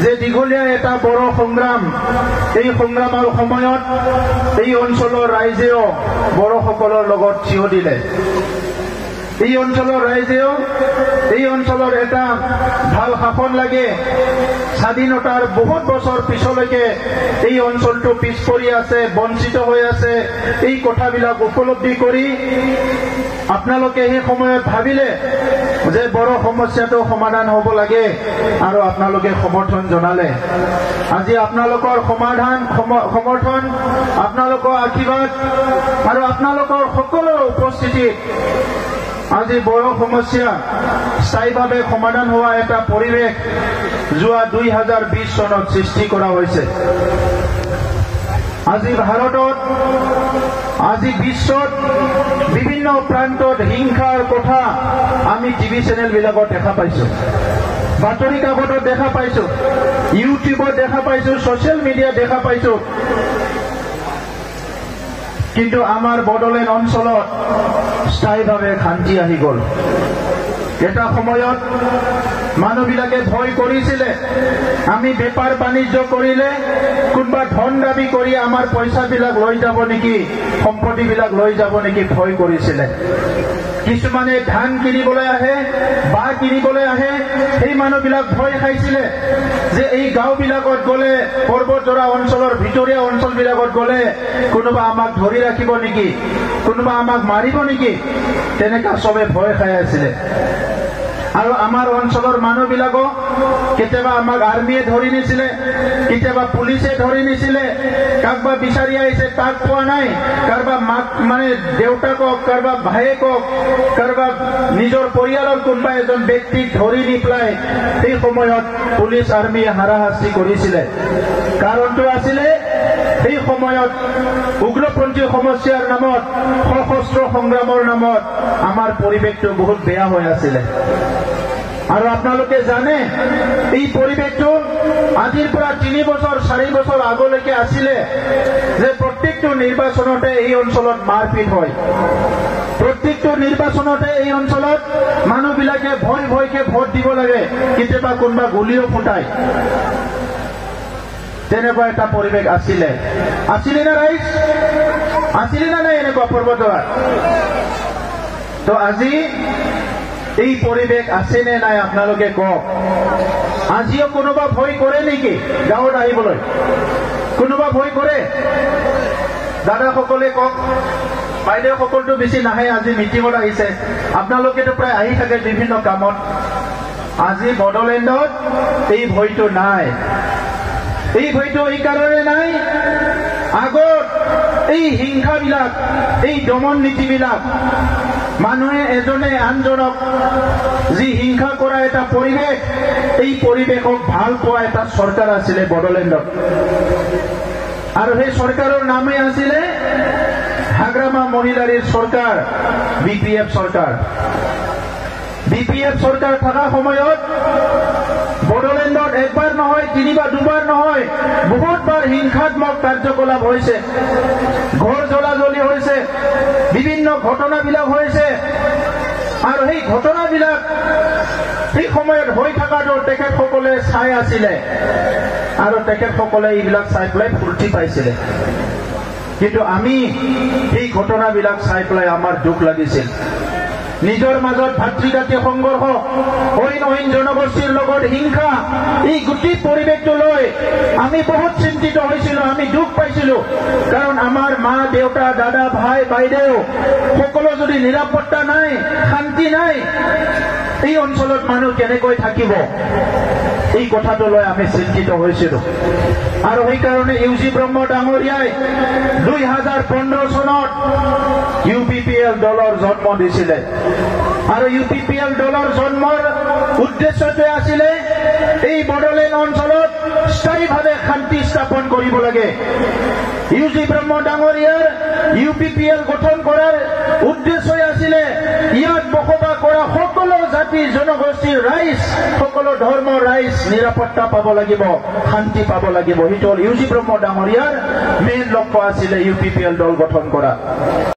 যে দীঘলীয়া এটা বড় সংগ্ৰাম, এই সংগ্ৰামৰ সময়ত এই অঞ্চলৰ ৰাইজেও বড়োসকলৰ লগত থিয় দিলে। এই অঞ্চলৰ ৰাইজেও এই অঞ্চলৰ এটা ভাল শাসন লাগে। স্বাধীনতাৰ বহুত বছৰ পিছলৈকে এই অঞ্চলটো পিছ পৰি আছে, বঞ্চিত হৈ আছে। এই কথাবিলাক উপলব্ধি কৰি আপোনালোকে সেই সময়ত ভাবিলে যে বড়ো সমস্যাটো সমাধান হ'ব লাগে আৰু আপোনালোকে সমৰ্থন জনালে। আজি আপোনালোকৰ সমৰ্থন, আপোনালোকৰ আশীৰ্বাদ আৰু আপোনালোকৰ সকলো উপস্থিতিত আজি বড়ো সমস্যা স্থায়ীভাৱে সমাধান হোৱা এটা পৰিৱেশ যোৱা 2020 চনত সৃষ্টি কৰা হৈছে। আজি ভাৰতত, আজি বিশ্বত বিভিন্ন প্ৰান্তত হিংসাৰ কথা আমি টিভি চেনেলবিলাকত দেখা পাইছো, বাতৰি কাকতত দেখা পাইছো, ইউটিউবত দেখা পাইছো, ছচিয়েল মিডিয়াত দেখা পাইছো। কিন্তু আমাৰ বড়োলেণ্ড অঞ্চলত স্থায়ীভাৱে শান্তি আহি গ'ল। এটা সময়ত মানুহবিলাকে ভয় কৰিছিলে, আমি বেপাৰ বাণিজ্য কৰিলে কোনোবা ধন দাবী কৰি আমাৰ পইচাবিলাক লৈ যাব নেকি, সম্পত্তিবিলাক লৈ যাব নেকি ভয় কৰিছিলে। কিছুমানে ধান কিনিবলৈ আহে, বাঁহ কিনিবলৈ আহে, সেই মানুহবিলাক ভয় খাইছিলে যে এই গাঁওবিলাকত গ'লে, পৰ্বতজৰা অঞ্চলৰ ভিতৰীয়া অঞ্চলবিলাকত গ'লে কোনোবা আমাক ধৰি ৰাখিব নেকি, কোনোবা আমাক মাৰিব নেকি, তেনেকা চবে ভয় খাই আছিলে। আৰু আমাৰ অঞ্চলৰ মানুহবিলাকক কেতিয়াবা আমাক আৰ্মিয়ে ধৰি নিছিলে, কেতিয়াবা পুলিচে ধৰি নিছিলে, কাৰোবাৰ বিচাৰি আহিছে তাক পোৱা নাই, কাৰোবাৰ মাক মানে দেউতাকক, কাৰোবাৰ ভায়েকক, কাৰোবাৰ নিজৰ পৰিয়ালৰ কোনোবা এজন ব্যক্তিক ধৰি নি পেলাই সেই সময়ত পুলিচ আৰ্মিয়ে হাৰাশাস্তি কৰিছিলে। কাৰণটো আছিলে সেই সময়ত উগ্ৰপন্থী সমস্যাৰ নামত, সশস্ত্ৰ সংগ্ৰামৰ নামত আমাৰ পৰিৱেশটো বহুত বেয়া হৈ আছিলে। আৰু আপোনালোকে জানে এই পৰিৱেশটো আজিৰ পৰা 3 বছৰ 4 বছৰ আগলৈকে আছিলে যে প্ৰত্যেকটো নিৰ্বাচনতে এই অঞ্চলত মাৰপিট হয়, প্ৰত্যেকটো নিৰ্বাচনতে এই অঞ্চলত মানুহবিলাকে ভয়কে ভোট দিব লাগে, কেতিয়াবা কোনোবা গুলিও ফুটায়। তেনেকুৱা এটা পৰিৱেশ আছিলে না ৰাইজ? আছিলে না নাই এনেকুৱা পৰ্বতত? তো আজি এই পৰিৱেশ আছে নে নাই আপোনালোকে কওক। আজিও কোনোবা ভয় কৰে নেকি গাঁৱত আহিবলৈ? কোনোবা ভয় কৰে? দাদাসকলে কওক। বাইদেউসকলটো বেছি নাহে, আজি মিটিঙত আহিছে, আপোনালোকেতো প্ৰায় আহি থাকে বিভিন্ন কামত। আজি বড়োলেণ্ডত এই ভয়টো নাই। এই ভয়টো এই কাৰণে নাই, আগত এই হিংসাবিলাক, এই দমন নীতিবিলাক, মানুহে এজনে আনজনক যি হিংসা কৰা এটা পৰিৱেশ, এই পৰিৱেশক ভাল পোৱা এটা চৰকাৰ আছিলে বড়োলেণ্ডত। আৰু সেই চৰকাৰৰ নামে আছিলে হাগ্ৰামা মহিলাৰীৰ চৰকাৰ, BPF চৰকাৰ। BPF চৰকাৰ থকা সময়ত বড়োলেণ্ডত একবাৰ নহয়, 3 বা 2 বাৰ নহয়, বহুতবাৰ হিংসাত্মক কাৰ্যকলাপ হৈছে, ঘৰ জ্বলাজ্বলি হৈছে, বিভিন্ন ঘটনাবিলাক হৈছে। আৰু সেই ঘটনাবিলাক সেই সময়ত হৈ থকাটো তেখেতসকলে চাই আছিলে আৰু তেখেতসকলে এইবিলাক চাই পেলাই ফূৰ্তি পাইছিলে। কিন্তু আমি সেই ঘটনাবিলাক চাই পেলাই আমাৰ দুখ লাগিছিল। নিজৰ মাজত ভাতৃজাতি সংঘৰ্ষ, অইন জনগোষ্ঠীৰ লগত হিংসা, এই গোটেই পৰিৱেশটো লৈ আমি বহুত চিন্তিত হৈছিলো, আমি দুখ পাইছিলো। কাৰণ আমাৰ মা দেউতা, দাদা ভাই বাইদেউ সকলো যদি নিৰাপত্তা নাই, শান্তি নাই, এই অঞ্চলত মানুহ কেনেকৈ থাকিব, এই কথাটো লৈ আমি চিন্তিত হৈছিলো। আৰু সেইকাৰণে UG ব্ৰহ্ম ডাঙৰীয়াই 2015 চনত UPPL দলৰ জন্ম দিছিলে। আৰু UPPL দলৰ জন্মৰ উদ্দেশ্যটো আছিলে এই বড়োলেণ্ড অঞ্চলত স্থায়ীভাৱে শান্তি স্থাপন কৰিব লাগে। UG ব্ৰহ্ম ডাঙৰীয়াৰ UPPL গঠন কৰাৰ উদ্দেশ্যই আছিলে ইয়াত বসবাস কৰা সকলো জাতি জনগোষ্ঠীৰ ৰাইজ, সকলো ধৰ্মৰ ৰাইজ নিৰাপত্তা পাব লাগিব, শান্তি পাব লাগিব। সেইটো হ'ল UG ব্ৰহ্ম ডাঙৰীয়াৰ মেইন লক্ষ্য আছিলে UPPL দল গঠন কৰা।